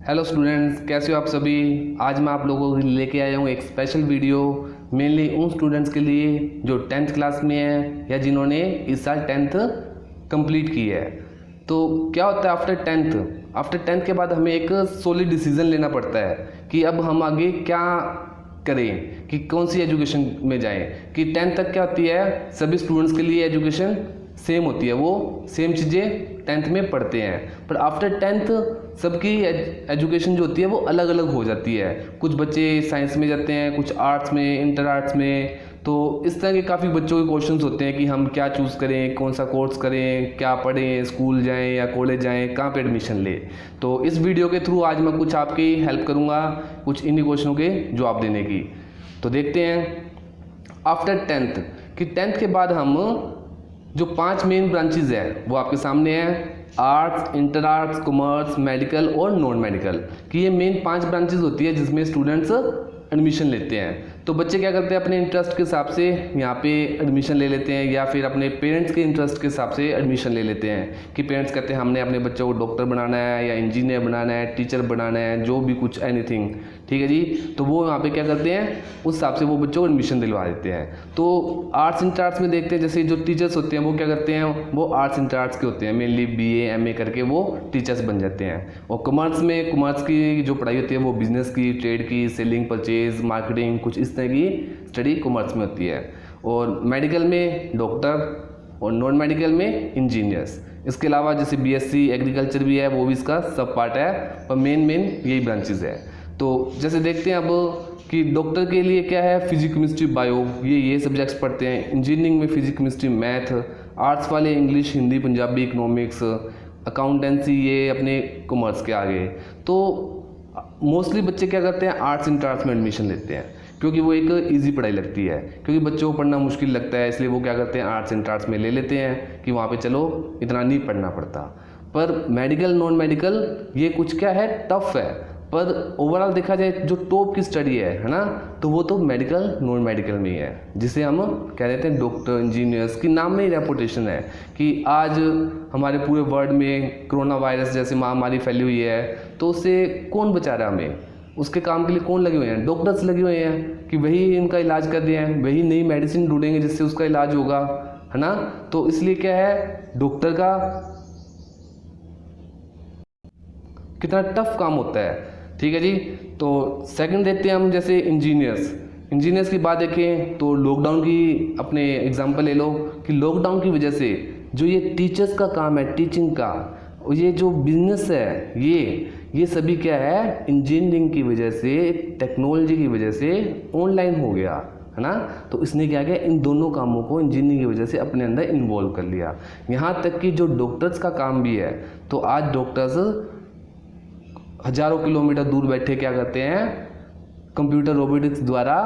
Hello students, कैसे हो आप सभी। आज मैं आप लोगों के लिए लेके आया हूँ एक स्पेशल वीडियो मेनली उन स्टूडेंट्स के लिए जो 10th क्लास में हैं या जिन्होंने इस साल 10th कंप्लीट की है। तो क्या होता है आफ्टर टेंथ के बाद हमें एक सॉलिड डिसीजन लेना पड़ता है कि अब हम आगे क्या करें, कि कौन सी एजुकेशन में जाएं। कि 10th तक क्या होती है, सभी स्टूडेंट्स के लिए एजुकेशन सेम होती है, वो सेम चीज़ें 10th में पढ़ते हैं। पर आफ्टर 10th सबकी एजुकेशन जो होती है वो अलग अलग हो जाती है। कुछ बच्चे साइंस में जाते हैं, कुछ आर्ट्स में, इंटर आर्ट्स में। तो इस तरह के काफ़ी बच्चों के क्वेश्चंस होते हैं कि हम क्या चूज़ करें, कौन सा कोर्स करें, क्या पढ़ें, स्कूल जाएं या कॉलेज जाएं, कहाँ पे एडमिशन लें। तो इस वीडियो के थ्रू आज मैं कुछ आपकी हेल्प करूँगा कुछ इन्हीं क्वेश्चनों के जवाब देने की। तो देखते हैं आफ्टर 10th कि 10th के बाद हम जो 5 मेन ब्रांचेज है वो आपके सामने हैं, arts, inter arts, commerce, medical और नॉन मेडिकल। कि ये मेन 5 ब्रांचेज होती है जिसमें स्टूडेंट्स एडमिशन लेते हैं। तो बच्चे क्या करते हैं, अपने इंटरेस्ट के हिसाब से यहाँ पे एडमिशन ले लेते हैं या फिर अपने पेरेंट्स के इंटरेस्ट के हिसाब से एडमिशन ले लेते हैं। कि पेरेंट्स कहते हैं हमने अपने बच्चों को डॉक्टर बनाना है या इंजीनियर बनाना है, टीचर बनाना है, जो भी कुछ एनीथिंग, ठीक है जी। तो वो यहाँ पे क्या करते हैं, उस हिसाब से वो बच्चों को एडमिशन दिलवा देते हैं। तो आर्ट्स इंटर आर्ट्स में देखते हैं, जैसे जो टीचर्स होते हैं वो क्या करते हैं, वो आर्ट्स इंटर आर्ट्स के होते हैं, मेनली BA MA करके वो टीचर्स बन जाते हैं। और कॉमर्स में कॉमर्स की जो पढ़ाई होती है वो बिजनेस की, ट्रेड की, सेलिंग, परचेज, मार्केटिंग, कुछ इस तरह की स्टडी कॉमर्स में होती है। और मेडिकल में डॉक्टर और नॉन मेडिकल में इंजीनियर्स। इसके अलावा जैसे BSc एग्रीकल्चर भी है, वो भी इसका सब पार्ट है, पर मेन यही ब्रांचेज है। तो जैसे देखते हैं अब कि डॉक्टर के लिए क्या है, फिजिक्स केमिस्ट्री बायो, ये सब्जेक्ट्स पढ़ते हैं। इंजीनियरिंग में फिजिक्स केमिस्ट्री मैथ, आर्ट्स वाले English Hindi Punjabi economics, accountancy, ये अपने कॉमर्स के आगे। तो मोस्टली बच्चे क्या करते हैं, आर्ट्स इंटर आर्ट्स में एडमिशन लेते हैं क्योंकि वो एक इजी पढ़ाई लगती है, क्योंकि बच्चों को पढ़ना मुश्किल लगता है, इसलिए वो क्या करते हैं, आर्ट्स इंटर आर्ट्स में ले लेते हैं कि वहाँ पे चलो इतना नहीं पढ़ना पड़ता। पर मेडिकल नॉन मेडिकल ये कुछ क्या है, टफ है। पर ओवरऑल देखा जाए जो टॉप की स्टडी है ना, तो वो तो मेडिकल नॉन मेडिकल में ही है, जिसे हम कह देते हैं डॉक्टर इंजीनियर्स। की नाम में ही रेपुटेशन है कि आज हमारे पूरे वर्ल्ड में कोरोना वायरस जैसी महामारी फैली हुई है, तो उससे कौन बचा रहा है हमें, उसके काम के लिए कौन लगे हुए हैं, डॉक्टर्स लगे हुए हैं कि वही इनका इलाज कर रहे हैं, वही नई मेडिसिन ढूंढेंगे जिससे उसका इलाज होगा, है ना। तो इसलिए क्या है, डॉक्टर का कितना टफ काम होता है, ठीक है जी। तो सेकंड देखते हैं हम, जैसे इंजीनियर्स की बात देखें तो लॉकडाउन की अपने एग्जांपल ले लो कि लॉकडाउन की वजह से जो ये टीचर्स का काम है, टीचिंग का, और ये जो बिजनेस है, ये सभी क्या है, इंजीनियरिंग की वजह से, टेक्नोलॉजी की वजह से ऑनलाइन हो गया, है ना। तो इसने क्या किया, इन दोनों कामों को इंजीनियरिंग की वजह से अपने अंदर इन्वॉल्व कर लिया। यहाँ तक कि जो डॉक्टर्स का काम भी है, तो आज डॉक्टर्स हजारों किलोमीटर दूर बैठे क्या करते हैं, कंप्यूटर रोबोटिक्स द्वारा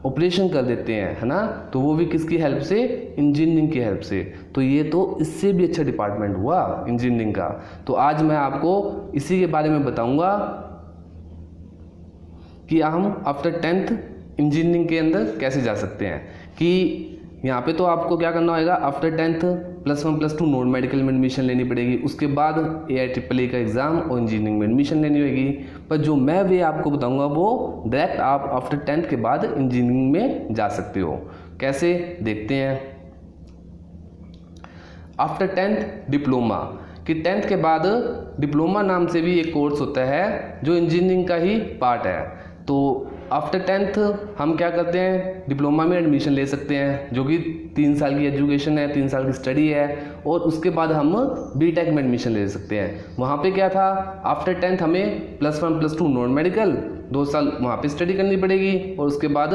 ऑपरेशन कर देते हैं, है ना। तो वो भी किसकी हेल्प से, इंजीनियरिंग की हेल्प से। तो ये तो इससे भी अच्छा डिपार्टमेंट हुआ इंजीनियरिंग का। तो आज मैं आपको इसी के बारे में बताऊंगा कि हम आफ्टर 10th इंजीनियरिंग के अंदर कैसे जा सकते हैं। कि यहाँ पे तो आपको क्या करना होगा, आफ्टर 10th +1 +2 नॉन मेडिकल में एडमिशन लेनी पड़ेगी, उसके बाद AIAAA का एग्ज़ाम और इंजीनियरिंग में एडमिशन लेनी होगी। पर जो मैं वे आपको बताऊंगा वो डायरेक्ट आप आफ्टर 10th के बाद इंजीनियरिंग में जा सकते हो। कैसे, देखते हैं। आफ्टर 10th डिप्लोमा, कि 10th के बाद डिप्लोमा नाम से भी एक कोर्स होता है जो इंजीनियरिंग का ही पार्ट है। तो आफ्टर 10th हम क्या करते हैं, डिप्लोमा में एडमिशन ले सकते हैं, जो कि 3 साल की एजुकेशन है, 3 साल की स्टडी है। और उसके बाद हम BTech में एडमिशन ले सकते हैं। वहाँ पे क्या था, आफ्टर 10th हमें +1 +2 नॉन मेडिकल 2 साल वहाँ पे स्टडी करनी पड़ेगी, और उसके बाद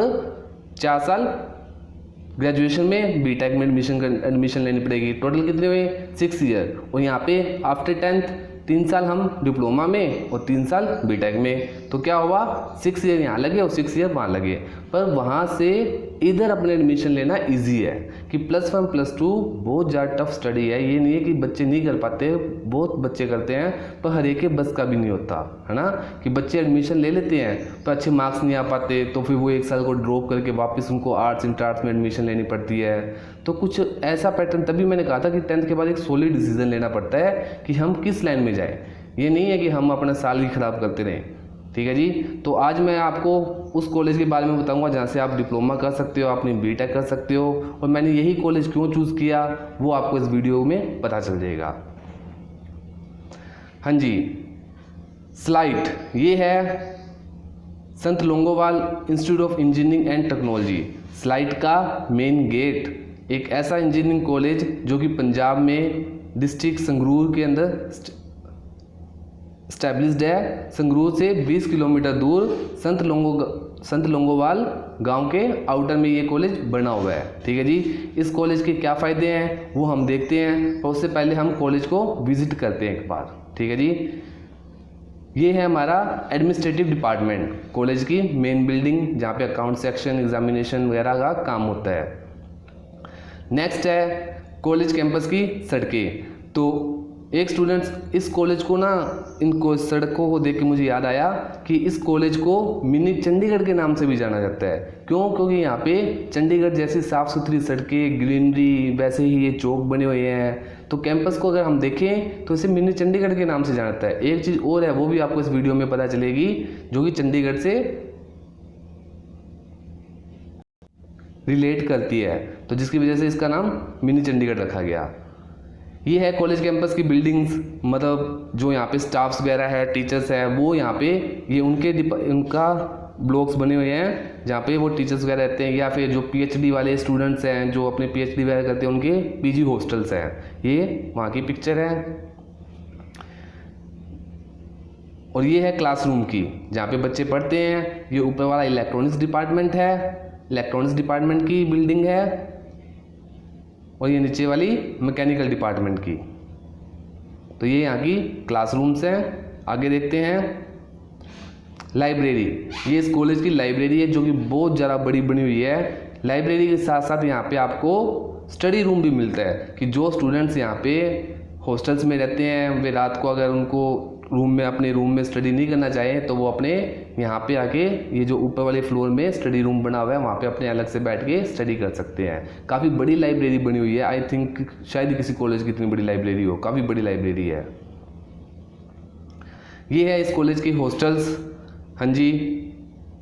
4 साल ग्रेजुएशन में BTech में एडमिशन लेनी पड़ेगी। टोटल कितने हुए, 6 ईयर। और यहाँ पे आफ्टर 10th 3 साल हम डिप्लोमा में और 3 साल BTech में। तो क्या हुआ, 6 ईयर यहाँ लगे और 6 ईयर वहाँ लगे। पर वहाँ से इधर अपने एडमिशन लेना इजी है कि +1 +2 बहुत ज़्यादा टफ स्टडी है। ये नहीं है कि बच्चे नहीं कर पाते, बहुत बच्चे करते हैं, पर हर एक के बस का भी नहीं होता, है ना। कि बच्चे एडमिशन ले लेते हैं पर अच्छे मार्क्स नहीं आ पाते, तो फिर वो 1 साल को ड्रॉप करके वापस उनको आर्ट्स इंटर आर्ट्स में एडमिशन लेनी पड़ती है। तो कुछ ऐसा पैटर्न, तभी मैंने कहा था कि 10th के बाद एक सॉलिड डिसीजन लेना पड़ता है कि हम किस लाइन में जाएँ। ये नहीं है कि हम अपना साल ही ख़राब करते रहें। ठीक है जी। तो आज मैं आपको उस कॉलेज के बारे में बताऊंगा जहाँ से आप डिप्लोमा कर सकते हो, अपनी बीटेक कर सकते हो, और मैंने यही कॉलेज क्यों चूज़ किया वो आपको इस वीडियो में पता चल जाएगा। हाँ जी, स्लाइड ये है संत Longowal institute of engineering and technology, slide का मेन गेट। एक ऐसा इंजीनियरिंग कॉलेज जो कि पंजाब में डिस्ट्रिक्ट संगरूर के अंदर स्टैब्लिश्ड है। संगरूर से 20 किलोमीटर दूर संत लोंगोवाल गांव के आउटर में ये कॉलेज बना हुआ है। ठीक है जी। इस कॉलेज के क्या फ़ायदे हैं वो हम देखते हैं, और उससे पहले हम कॉलेज को विजिट करते हैं एक बार। ठीक है जी। ये है हमारा एडमिनिस्ट्रेटिव डिपार्टमेंट, कॉलेज की मेन बिल्डिंग जहाँ पे अकाउंट सेक्शन, एग्जामिनेशन वगैरह का काम होता है। नेक्स्ट है कॉलेज कैंपस की सड़कें। तो एक स्टूडेंट्स इस कॉलेज को ना, इनको सड़कों को देख के मुझे याद आया कि इस कॉलेज को मिनी चंडीगढ़ के नाम से भी जाना जाता है। क्यों? क्योंकि यहाँ पे चंडीगढ़ जैसी साफ़ सुथरी सड़कें, ग्रीनरी, वैसे ही ये चौक बने हुए हैं। तो कैंपस को अगर हम देखें तो इसे मिनी चंडीगढ़ के नाम से जाना जाता है। एक चीज़ और है, वो भी आपको इस वीडियो में पता चलेगी, जो कि चंडीगढ़ से रिलेट करती है, तो जिसकी वजह से इसका नाम मिनी चंडीगढ़ रखा गया। ये है कॉलेज कैंपस की बिल्डिंग्स, मतलब जो यहाँ पे स्टाफ्स वगैरह है, टीचर्स है, वो यहाँ पे ये उनका ब्लॉक्स बने हुए हैं जहाँ पे वो टीचर्स वगैरह रहते हैं, या फिर जो पीएचडी वाले स्टूडेंट्स हैं जो अपने पीएचडी वगैरह करते हैं उनके पीजी हॉस्टल्स हैं। ये वहाँ की पिक्चर है। और ये है क्लासरूम की जहाँ पे बच्चे पढ़ते हैं। ये ऊपर वाला इलेक्ट्रॉनिक्स डिपार्टमेंट है, इलेक्ट्रॉनिक्स डिपार्टमेंट की बिल्डिंग है, और ये नीचे वाली मैकेनिकल डिपार्टमेंट की। तो ये यहाँ की क्लासरूम्स हैं। आगे देखते हैं लाइब्रेरी। ये इस कॉलेज की लाइब्रेरी है जो कि बहुत ज़्यादा बड़ी बनी हुई है। लाइब्रेरी के साथ साथ यहाँ पे आपको स्टडी रूम भी मिलता है कि जो स्टूडेंट्स यहाँ पे हॉस्टल्स में रहते हैं, वे रात को अगर उनको अपने रूम में स्टडी नहीं करना चाहें तो वो अपने यहाँ पे आके, ये जो ऊपर वाले फ्लोर में स्टडी रूम बना हुआ है, वहाँ पे अपने अलग से बैठ के स्टडी कर सकते हैं। काफ़ी बड़ी लाइब्रेरी बनी हुई है। आई थिंक शायद किसी कॉलेज की इतनी बड़ी लाइब्रेरी हो, काफ़ी बड़ी लाइब्रेरी है। ये है इस कॉलेज की हॉस्टल्स। हाँ जी,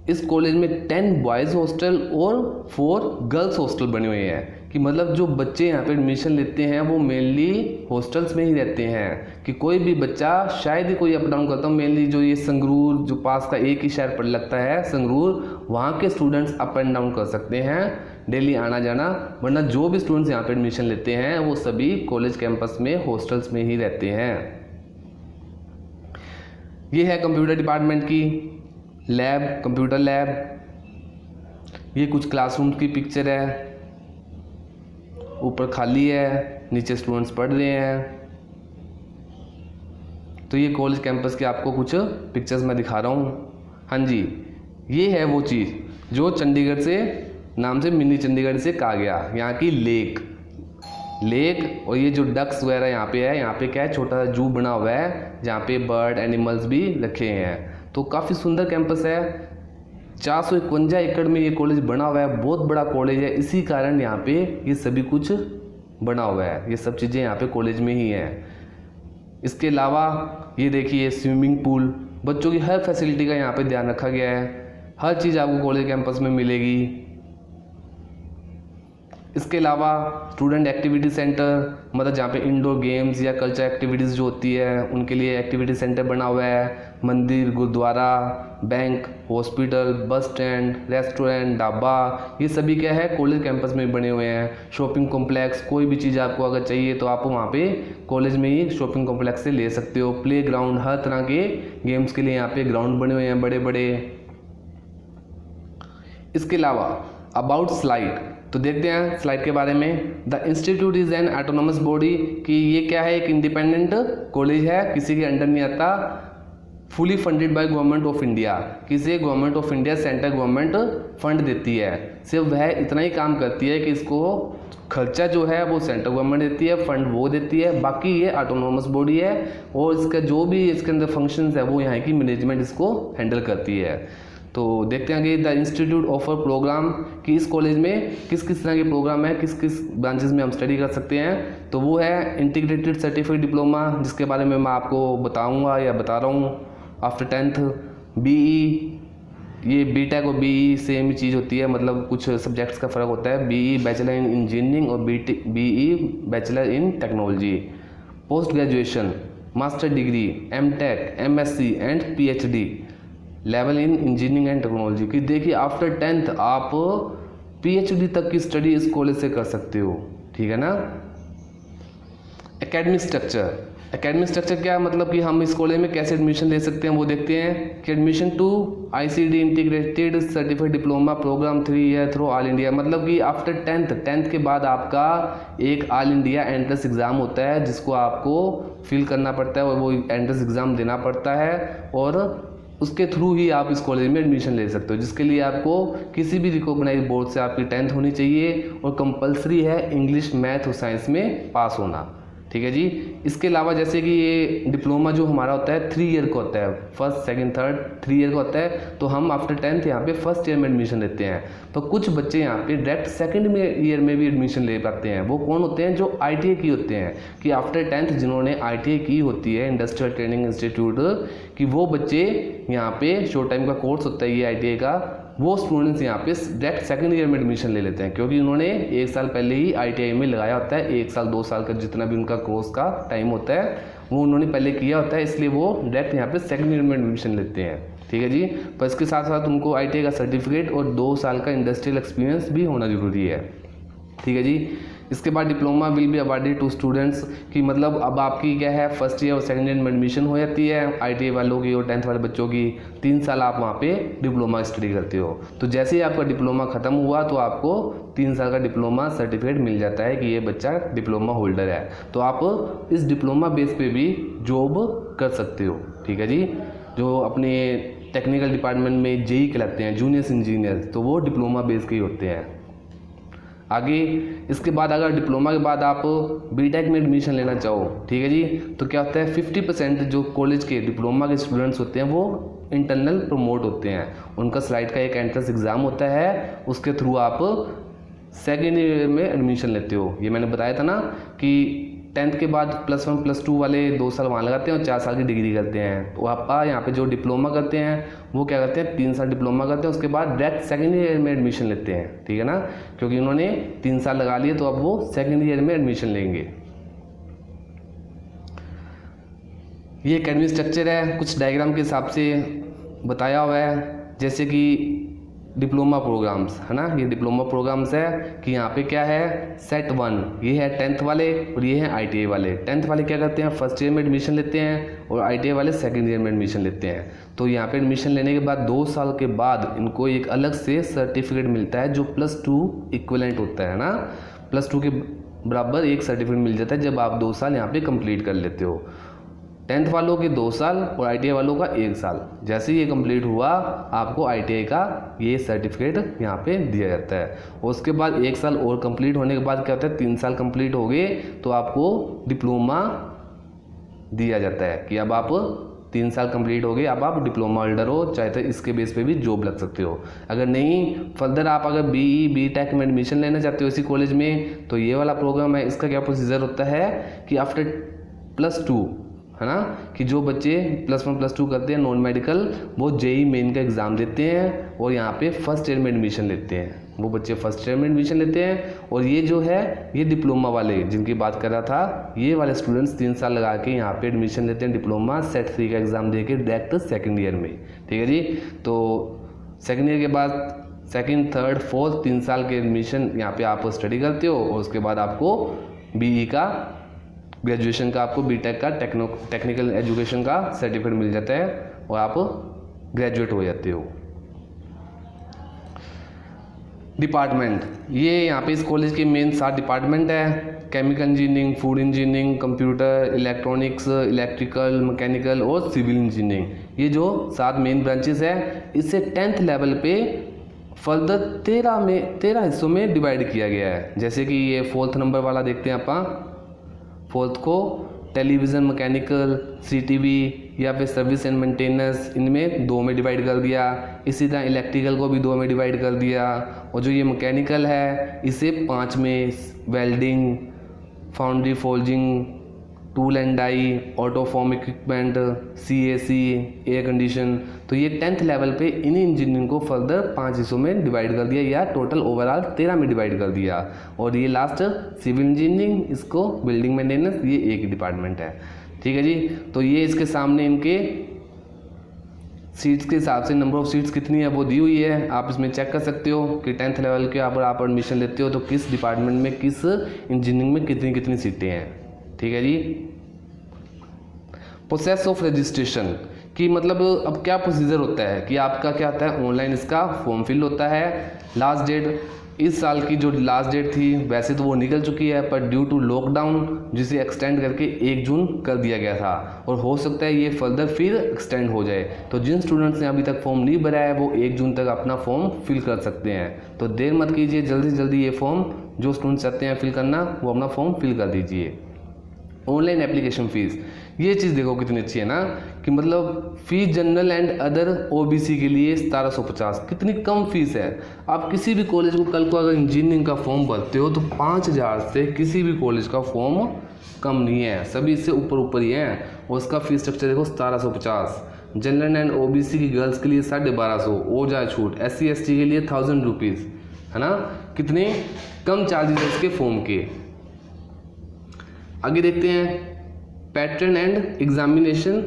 इस कॉलेज में 10 बॉयज़ हॉस्टल और 4 गर्ल्स हॉस्टल बने हुए हैं, कि मतलब जो बच्चे यहाँ पे एडमिशन लेते हैं वो मेनली हॉस्टल्स में ही रहते हैं। कि कोई भी बच्चा शायद ही कोई अप डाउन करता हो, मेनली जो ये संगरूर जो पास का एक ही शहर पड़ लगता है संगरूर, वहाँ के स्टूडेंट्स अप एंड डाउन कर सकते हैं, डेली आना जाना। वरना जो भी स्टूडेंट्स यहाँ पे एडमिशन लेते हैं वो सभी कॉलेज कैंपस में हॉस्टल्स में ही रहते हैं। ये है कंप्यूटर डिपार्टमेंट की लैब, कंप्यूटर लैब। ये कुछ क्लासरूम की पिक्चर है, ऊपर खाली है, नीचे स्टूडेंट्स पढ़ रहे हैं। तो ये कॉलेज कैंपस के आपको कुछ पिक्चर्स मैं दिखा रहा हूँ। हाँ जी, ये है वो चीज़ जो चंडीगढ़ से नाम से मिनी चंडीगढ़ से कहा गया, यहाँ की लेक। और ये जो डक्स वगैरह यहाँ पे है, यहाँ पे क्या है, छोटा सा जू बना हुआ है जहाँ पे बर्ड एनिमल्स भी रखे हैं। तो काफ़ी सुंदर कैंपस है। 451 एकड़ में ये कॉलेज बना हुआ है, बहुत बड़ा कॉलेज है। इसी कारण यहाँ पे ये सभी कुछ बना हुआ है, ये सब चीज़ें यहाँ पे कॉलेज में ही हैं। इसके अलावा ये देखिए स्विमिंग पूल, बच्चों की हर फैसिलिटी का यहाँ पे ध्यान रखा गया है। हर चीज़ आपको कॉलेज कैंपस में मिलेगी। इसके अलावा स्टूडेंट एक्टिविटी सेंटर, मतलब जहाँ पे इंडोर गेम्स या कल्चर एक्टिविटीज़ जो होती है उनके लिए एक्टिविटी सेंटर बना हुआ है। मंदिर, gurdwara, bank, hospital, bus stand, restaurant, dhaba, ये सभी क्या है कॉलेज कैंपस में बने हुए हैं। शॉपिंग कॉम्प्लेक्स, कोई भी चीज़ आपको अगर चाहिए तो आप वहाँ पे कॉलेज में ही शॉपिंग कॉम्प्लेक्स से ले सकते हो। प्ले ग्राउंड, हर तरह के गेम्स के लिए यहाँ पे ग्राउंड बने हुए हैं बड़े बड़े। इसके अलावा अबाउट स्लाइड, तो देखते हैं स्लाइड के बारे में। The institute is an autonomous body, कि ये क्या है, एक इंडिपेंडेंट कॉलेज है, किसी के अंडर नहीं आता। Fully funded by government of India, किसे government of India, central government fund देती है। सिर्फ वह इतना ही काम करती है कि इसको खर्चा जो है वो सेंट्रल गवर्नमेंट देती है, फंड वो देती है। बाकी ये ऑटोनोमस बॉडी है और इसका जो भी इसके अंदर फंक्शंस है वो यहाँ की मैनेजमेंट इसको हैंडल करती है। तो देखते हैं कि द इंस्टीट्यूट ऑफर प्रोग्राम कि इस कॉलेज में किस किस तरह के प्रोग्राम है, किस किस ब्रांचेस में हम स्टडी कर सकते हैं। तो वो है इंटीग्रेटेड सर्टिफिकेट डिप्लोमा, जिसके बारे में मैं आपको बताऊंगा या बता रहा हूँ। आफ्टर 10th बीई, ये बीटेक और बीई सेम ही चीज़ होती है, मतलब कुछ सब्जेक्ट्स का फ़र्क होता है। बीई बैचलर इन इंजीनियरिंग और BE bachelor in technology. Post graduation master degree, MTech, MSc and PhD level in engineering and technology की देखिए आफ्टर 10th आप पीएचडी तक की स्टडी इस कॉलेज से कर सकते हो, ठीक है ना। एकेडमिक स्ट्रक्चर, एकेडमिक स्ट्रक्चर क्या है, मतलब कि हम इस कॉलेज में कैसे एडमिशन ले सकते हैं वो देखते हैं कि admission to ICD integrated certificate diploma programme 3 year through all India, मतलब कि आफ्टर 10th के बाद आपका एक ऑल इंडिया एंट्रेंस एग्ज़ाम होता है जिसको आपको फिल करना पड़ता है और वो एंट्रेंस एग्ज़ाम देना पड़ता है और उसके थ्रू ही आप इस कॉलेज में एडमिशन ले सकते हो, जिसके लिए आपको किसी भी रिकॉग्नाइज बोर्ड से आपकी 10th होनी चाहिए और कंपलसरी है इंग्लिश, मैथ और साइंस में पास होना, ठीक है जी। इसके अलावा जैसे कि ये डिप्लोमा जो हमारा होता है 3 ईयर का होता है, फर्स्ट सेकंड थर्ड 3 ईयर का होता है, तो हम आफ्टर 10th यहाँ पे फर्स्ट ईयर में एडमिशन लेते हैं। तो कुछ बच्चे यहाँ पे डायरेक्ट सेकंड ईयर में भी एडमिशन ले पाते हैं। वो कौन होते हैं, जो ITI की होते हैं, कि आफ्टर 10th जिन्होंने ITI की होती है इंडस्ट्रियल ट्रेनिंग इंस्टीट्यूट, कि वो बच्चे यहाँ पे शॉर्ट टाइम का कोर्स होता है ये ITI का, वो स्टूडेंट्स यहाँ पे डायरेक्ट सेकंड ईयर में एडमिशन ले लेते हैं, क्योंकि उन्होंने 1 साल पहले ही ITI में लगाया होता है। 1 साल 2 साल का जितना भी उनका कोर्स का टाइम होता है वो उन्होंने पहले किया होता है, इसलिए वो डायरेक्ट यहाँ पे सेकंड ईयर में एडमिशन लेते हैं, ठीक है जी। पर इसके साथ साथ उनको ITI का सर्टिफिकेट और 2 साल का इंडस्ट्रियल एक्सपीरियंस भी होना जरूरी है, ठीक है जी। इसके बाद diploma will be awarded to students, कि मतलब अब आपकी क्या है फर्स्ट ईयर और सेकंड ईयर में एडमिशन हो जाती है ITI वालों की और 10th वाले बच्चों की। 3 साल आप वहाँ पे डिप्लोमा स्टडी करते हो, तो जैसे ही आपका डिप्लोमा ख़त्म हुआ तो आपको 3 साल का डिप्लोमा सर्टिफिकेट मिल जाता है कि ये बच्चा डिप्लोमा होल्डर है। तो आप इस डिप्लोमा बेस पे भी जॉब कर सकते हो, ठीक है जी। जो अपने टेक्निकल डिपार्टमेंट में JEE कहलाते हैं, जूनियर इंजीनियर, तो वो डिप्लोमा बेस के ही होते हैं। आगे इसके बाद अगर डिप्लोमा के बाद आप बीटेक में एडमिशन लेना चाहो, ठीक है जी, तो क्या होता है 50% जो कॉलेज के डिप्लोमा के स्टूडेंट्स होते हैं वो इंटरनल प्रमोट होते हैं। उनका स्लाइड का एक एंट्रेंस एग्ज़ाम होता है, उसके थ्रू आप सेकेंड ईयर में एडमिशन लेते हो। ये मैंने बताया था ना कि 10th के बाद +1 +2 वाले 2 साल वहाँ लगाते हैं और 4 साल की डिग्री करते हैं। तो आपका यहाँ पे जो डिप्लोमा करते हैं वो क्या करते हैं 3 साल डिप्लोमा करते हैं, उसके बाद डायरेक्ट सेकंड ईयर में एडमिशन लेते हैं, ठीक है ना, क्योंकि उन्होंने 3 साल लगा लिए तो अब वो सेकंड ईयर में एडमिशन लेंगे। ये एकेडमिक स्ट्रक्चर है, कुछ डायग्राम के हिसाब से बताया हुआ है, जैसे कि डिप्लोमा प्रोग्राम्स है ना, ये डिप्लोमा प्रोग्राम्स है कि यहाँ पे क्या है सेट 1 ये है 10th वाले और ये है ITI वाले। 10th वाले क्या करते हैं फर्स्ट ईयर में एडमिशन लेते हैं और ITI वाले सेकंड ईयर में एडमिशन लेते हैं। तो यहाँ पे एडमिशन लेने के बाद 2 साल के बाद इनको एक अलग से सर्टिफिकेट मिलता है जो +2 इक्विवेलेंट होता है ना, +2 के बराबर एक सर्टिफिकेट मिल जाता है जब आप 2 साल यहाँ पे कंप्लीट कर लेते हो। 10th वालों के 2 साल और ITI वालों का 1 साल। जैसे ही ये कंप्लीट हुआ आपको ITI का ये सर्टिफिकेट यहाँ पे दिया जाता है और उसके बाद 1 साल और कंप्लीट होने के बाद क्या होता है 3 साल कंप्लीट हो गए तो आपको डिप्लोमा दिया जाता है कि अब आप 3 साल कंप्लीट हो गए, अब आप डिप्लोमा होल्डर हो, चाहे तो इसके बेस पे भी जॉब लग सकते हो। अगर नहीं फर्दर आप अगर BE BTech में एडमिशन लेना चाहते हो इसी कॉलेज में तो ये वाला प्रोग्राम है। इसका क्या प्रोसीजर होता है कि आफ्टर +2 है ना, कि जो बच्चे +1 +2 करते हैं नॉन मेडिकल वो JEE मेन का एग्ज़ाम देते हैं और यहाँ पे फर्स्ट ईयर में एडमिशन लेते हैं। वो बच्चे फर्स्ट ईयर में एडमिशन लेते हैं और ये जो है ये डिप्लोमा वाले जिनकी बात कर रहा था ये वाले स्टूडेंट्स 3 साल लगा के यहाँ पे एडमिशन लेते हैं डिप्लोमा सेट 3 का एग्ज़ाम दे के डायरेक्ट सेकेंड ईयर में, ठीक है जी। तो सेकेंड ईयर के बाद सेकेंड थर्ड फोर्थ 3 साल के एडमिशन यहाँ पे आप स्टडी करते हो और उसके बाद आपको BE का ग्रेजुएशन का आपको BTech का टेक्निकल एजुकेशन का सर्टिफिकेट मिल जाता है और आप ग्रेजुएट हो जाते हो। डिपार्टमेंट ये यहाँ पे इस कॉलेज के मेन 7 डिपार्टमेंट है, chemical engineering, food engineering, computer, electronics, electrical, mechanical और सिविल इंजीनियरिंग। ये जो 7 मेन ब्रांचेस है इससे 10th लेवल पे फर्दर 13 हिस्सों में डिवाइड किया गया है। जैसे कि ये 4th नंबर वाला देखते हैं आप, 4th को टेलीविज़न मैकेनिकल, CTV या फिर सर्विस एंड मेंटेनेंस, इनमें 2 में डिवाइड कर दिया। इसी तरह इलेक्ट्रिकल को भी 2 में डिवाइड कर दिया। और जो ये मैकेनिकल है इसे 5 में, welding, foundry forging, tool and die, auto form equipment, CAC, air condition. तो ये 10th लेवल पे इन्हीं इंजीनियरिंग को फर्दर 5 हिस्सों में डिवाइड कर दिया या टोटल ओवरऑल 13 में डिवाइड कर दिया। और ये लास्ट सिविल इंजीनियरिंग, इसको बिल्डिंग मेंटेनेंस, ये एक ही डिपार्टमेंट है। ठीक है जी। तो ये इसके सामने इनके सीट्स के हिसाब से नंबर ऑफ सीट्स कितनी है वो दी हुई है। आप इसमें चेक कर सकते हो कि 10th लेवल के अगर आप एडमिशन लेते हो तो किस डिपार्टमेंट में, किस इंजीनियरिंग में कितनी कितनी सीटें हैं। ठीक है जी। प्रोसेस ऑफ रजिस्ट्रेशन कि मतलब अब क्या प्रोसीजर होता है कि आपका क्या होता है, ऑनलाइन इसका फॉर्म फिल होता है। लास्ट डेट इस साल की जो लास्ट डेट थी वैसे तो वो निकल चुकी है, पर ड्यू टू लॉकडाउन जिसे एक्सटेंड करके 1 जून कर दिया गया था और हो सकता है ये फर्दर फिर एक्सटेंड हो जाए। तो जिन स्टूडेंट्स ने अभी तक फॉर्म नहीं भरा है वो 1 जून तक अपना फॉर्म फिल कर सकते हैं। तो देर मत कीजिए, जल्दी से जल्दी ये फॉर्म जो स्टूडेंट्स चाहते हैं फिल करना वो अपना फॉर्म फिल कर दीजिए। ऑनलाइन एप्लीकेशन फ़ीस, ये चीज़ देखो कितनी अच्छी है ना कि मतलब fees general and other OBC के लिए 1750, कितनी कम फीस है। आप किसी भी कॉलेज को कल को अगर इंजीनियरिंग का फॉर्म भरते हो तो 5000 से किसी भी कॉलेज का फॉर्म कम नहीं है, सभी इससे ऊपर ही है। और उसका फीस स्ट्रक्चर देखो 1750। जनरल एंड OBC की गर्ल्स के लिए 1250 और जाए छूट, SC ST के लिए 1000 रुपीज़, है ना। कितने कम चार्जेस इसके फॉर्म के। आगे देखते हैं pattern and examination,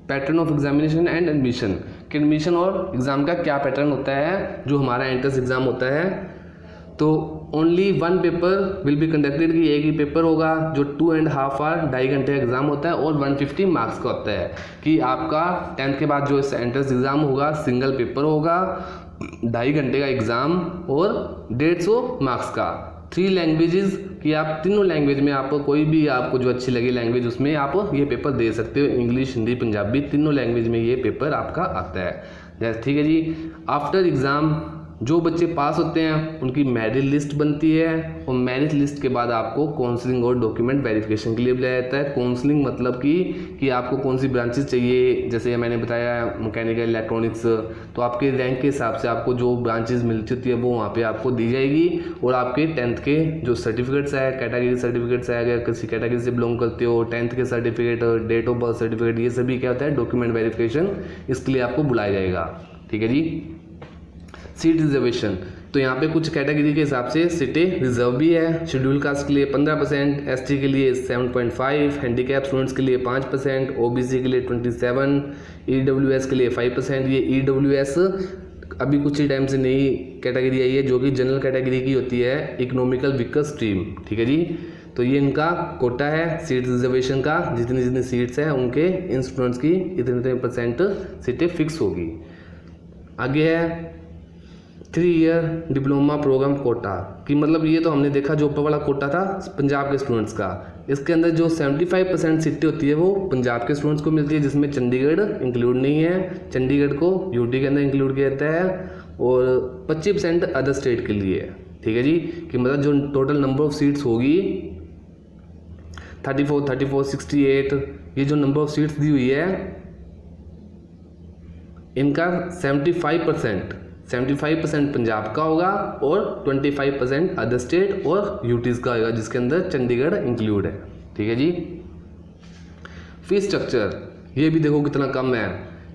pattern of examination and admission कि एडमिशन और एग्ज़ाम का क्या पैटर्न होता है। जो हमारा एंट्रेंस एग्ज़ाम होता है तो only 1 paper will be conducted कि एक ही पेपर होगा जो 2.5 आवर 2.5 घंटे का एग्ज़ाम होता है और 150 मार्क्स का होता है। कि आपका 10th के बाद जो एंट्रेंस एग्ज़ाम होगा सिंगल पेपर होगा, 2.5 घंटे का एग्ज़ाम और 150 मार्क्स का। 3 लैंग्वेजेस कि आप तीनों लैंग्वेज में आप कोई भी आपको जो अच्छी लगे लैंग्वेज उसमें आप ये पेपर दे सकते हो। इंग्लिश, हिंदी, पंजाबी, तीनों लैंग्वेज में ये पेपर आपका आता है। ठीक है जी। आफ्टर एग्ज़ाम जो बच्चे पास होते हैं उनकी मेरिट लिस्ट बनती है और मेरिट लिस्ट के बाद आपको काउंसलिंग और डॉक्यूमेंट वेरिफिकेशन के लिए बुलाया जाता है। काउंसलिंग मतलब कि आपको कौन सी ब्रांचेस चाहिए, जैसे मैंने बताया मैकेनिकल, इलेक्ट्रॉनिक्स, तो आपके रैंक के हिसाब से आपको जो ब्रांचेस मिलती होती है वो वहाँ पे आपको दी जाएगी। और आपके 10th के जो सर्टिफिकेट्स है, कैटेगरी सर्टिफिकेट्स है, अगर किसी कैटेगरी से बिलोंग करते हो, 10th के certificate, date of birth certificate, ये सभी क्या होता है डॉक्यूमेंट वेरिफिकेशन, इसके लिए आपको बुलाया जाएगा। ठीक है जी। सीट रिजर्वेशन, तो यहाँ पे कुछ कैटेगरी के हिसाब से सीटें रिजर्व भी है। शेड्यूल कास्ट के लिए 15%, ST के लिए 7.5%, हैंडीकैप स्टूडेंट्स के लिए 5%, OBC के लिए 27%, EWS के लिए 5%। ये EWS अभी कुछ ही टाइम से नई कैटेगरी आई है जो कि जनरल कैटेगरी की होती है, इकोनॉमिकल वीकर स्ट्रीम। ठीक है जी। तो ये इनका कोटा है सीट रिजर्वेशन का, जितनी जितनी सीट्स हैं उनके इन स्टूडेंट्स की इतने % सीटें फिक्स होगी। आगे है 3 ईयर डिप्लोमा प्रोग्राम कोटा कि मतलब ये तो हमने देखा जो ऊपर वाला कोटा था पंजाब के स्टूडेंट्स का, इसके अंदर जो 75% सीटें होती है वो पंजाब के स्टूडेंट्स को मिलती है, जिसमें चंडीगढ़ इंक्लूड नहीं है। चंडीगढ़ को UT के अंदर इंक्लूड किया जाता है और 25% अदर स्टेट के लिए है। ठीक है जी। कि मतलब जो टोटल नंबर ऑफ सीट्स होगी 34, 68, ये जो नंबर ऑफ सीट्स दी हुई है इनका 75% पंजाब का होगा और 25% अदर स्टेट और यूटीज़ का होगा, जिसके अंदर चंडीगढ़ इंक्लूड है। ठीक है जी। फीस स्ट्रक्चर ये भी देखो कितना कम है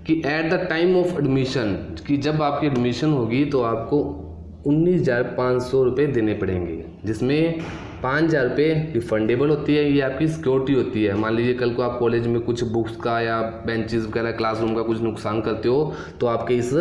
कि at the time of admission, कि जब आपकी एडमिशन होगी तो आपको 19,500 रुपये देने पड़ेंगे, जिसमें 5,000 रुपये रिफंडेबल होती है। ये आपकी सिक्योरिटी होती है। मान लीजिए कल को आप कॉलेज में कुछ बुक्स का या बेंचेस वगैरह क्लासरूम का कुछ नुकसान करते हो तो आपके इस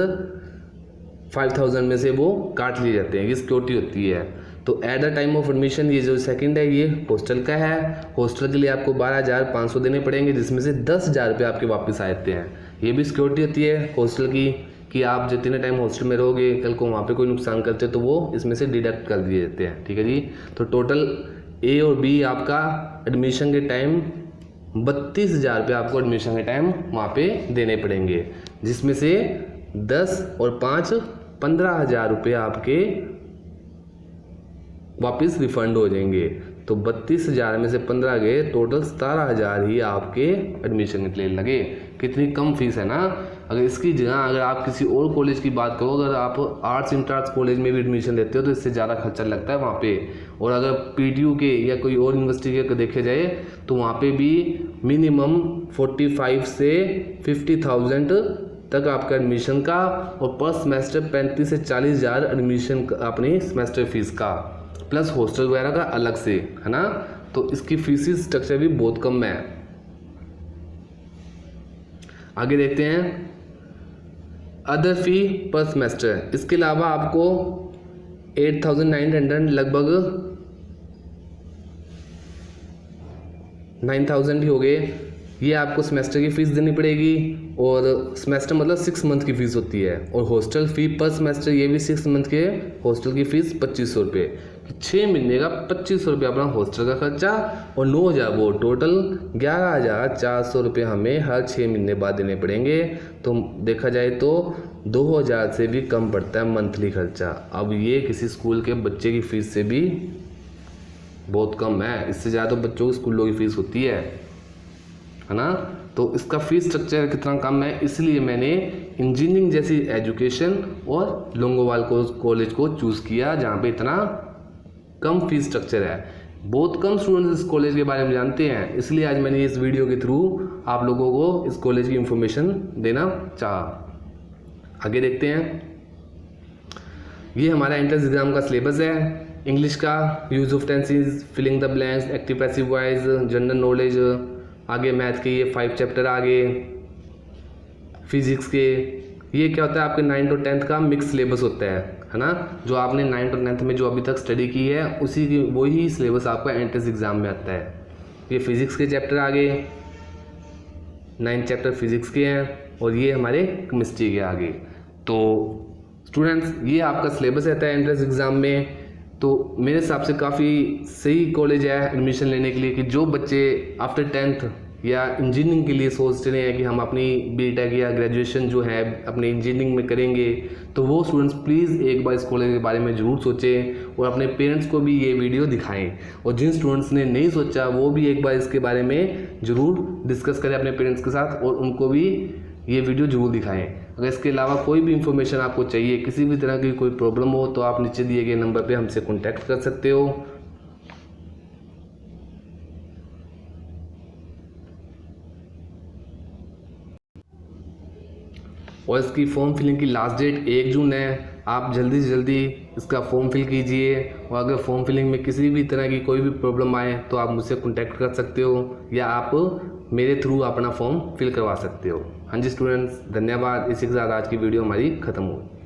5,000 में से वो काट लिए जाते हैं, ये सिक्योरिटी होती है। तो at the time of admission ये जो सेकंड है ये हॉस्टल का है। हॉस्टल के लिए आपको 12,500 देने पड़ेंगे, जिसमें से 10,000 रुपये आपके वापस आते हैं। ये भी सिक्योरिटी होती है हॉस्टल की कि आप जितने टाइम हॉस्टल में रहोगे कल को वहाँ पे कोई नुकसान करते हो तो वो इसमें से डिडक्ट कर दिए जाते हैं। ठीक है जी। तो टोटल A और B आपका एडमिशन के टाइम 32,000 रुपये आपको एडमिशन के टाइम वहाँ पे देने पड़ेंगे, जिसमें से 10 और 5 15,000 रुपये आपके वापस रिफंड हो जाएंगे। तो 32,000 में से 15 गए, टोटल 17,000 ही आपके एडमिशन के लिए लगे। कितनी कम फीस है ना। अगर इसकी जगह अगर आप किसी और कॉलेज की बात करो, अगर आप आर्ट्स इंटर आर्ट्स कॉलेज में भी एडमिशन लेते हो तो इससे ज़्यादा खर्चा लगता है वहाँ पे। और अगर PTU के या कोई और यूनिवर्सिटी के देखे जाए तो वहाँ पे भी मिनिमम 45 से 50,000 तक आपका एडमिशन का, और पर सेमेस्टर 35 से 40,000 एडमिशन अपनी सेमेस्टर फीस का, प्लस हॉस्टल वगैरह का अलग से, है ना। तो इसकी फीस स्ट्रक्चर भी बहुत कम है। आगे देखते हैं अदर फी पर सेमेस्टर। इसके अलावा आपको 8,900 लगभग 9,000 ही हो गए, ये आपको सेमेस्टर की फ़ीस देनी पड़ेगी। और सेमेस्टर मतलब 6 मंथ की फ़ीस होती है। और हॉस्टल फ़ी पर सेमेस्टर ये भी 6 मंथ के हॉस्टल की फ़ीस 2,500 रुपये। 6 महीने का 2,500 रुपये अपना हॉस्टल का खर्चा, और 9,000 वो टोटल 11,400 रुपये हमें हर 6 महीने बाद देने पड़ेंगे। तो देखा जाए तो 2,000 से भी कम पड़ता है मंथली खर्चा। अब ये किसी स्कूल के बच्चे की फ़ीस से भी बहुत कम है। इससे ज़्यादा तो बच्चों की स्कूलों की फ़ीस होती है ना। तो इसका फीस स्ट्रक्चर कितना कम है, इसलिए मैंने इंजीनियरिंग जैसी एजुकेशन और लोंगोवाल कॉलेज को चूज़ किया जहाँ पे इतना कम फीस स्ट्रक्चर है। बहुत कम स्टूडेंट्स इस कॉलेज के बारे में जानते हैं, इसलिए आज मैंने इस वीडियो के थ्रू आप लोगों को इस कॉलेज की इंफॉर्मेशन देना चाहा। आगे देखते हैं, ये हमारा एंट्रेंस एग्जाम का सिलेबस है। इंग्लिश का use of tenses, filling the blanks, active passive voice, general knowledge. आगे मैथ के ये 5 चैप्टर आगे, फिजिक्स के ये क्या होता है आपके 9th और 10th का मिक्स सिलेबस होता है ना। जो आपने 9th और 10th में जो अभी तक स्टडी की है उसी की वही सिलेबस आपका एंट्रेंस एग्जाम में आता है। ये फिजिक्स के चैप्टर आगे, 9 चैप्टर फिजिक्स के हैं, और ये हमारे केमिस्ट्री के आगे। तो स्टूडेंट्स ये आपका सिलेबस रहता है एंट्रेंस एग्ज़ाम में। तो मेरे हिसाब से काफ़ी सही कॉलेज है एडमिशन लेने के लिए, कि जो बच्चे आफ्टर 10th या इंजीनियरिंग के लिए सोच रहे हैं कि हम अपनी BTech या ग्रेजुएशन जो है अपने इंजीनियरिंग में करेंगे, तो वो स्टूडेंट्स प्लीज़ एक बार इस कॉलेज के बारे में ज़रूर सोचें और अपने पेरेंट्स को भी ये वीडियो दिखाएं। और जिन स्टूडेंट्स ने नहीं सोचा वो भी एक बार इसके बारे में ज़रूर डिस्कस करें अपने पेरेंट्स के साथ, और उनको भी ये वीडियो ज़रूर दिखाएं। अगर इसके अलावा कोई भी इन्फॉर्मेशन आपको चाहिए, किसी भी तरह की कोई प्रॉब्लम हो, तो आप नीचे दिए गए नंबर पे हमसे कॉन्टैक्ट कर सकते हो। और इसकी फॉर्म फिलिंग की लास्ट डेट 1 जून है। आप जल्दी से जल्दी इसका फॉर्म फिल कीजिए। और अगर फॉर्म फिलिंग में किसी भी तरह की कोई भी प्रॉब्लम आए तो आप मुझसे कॉन्टैक्ट कर सकते हो, या आप मेरे थ्रू अपना फॉर्म फिल करवा सकते हो। हाँ जी स्टूडेंट्स, धन्यवाद। इसी के साथ आज की वीडियो हमारी ख़त्म हुई।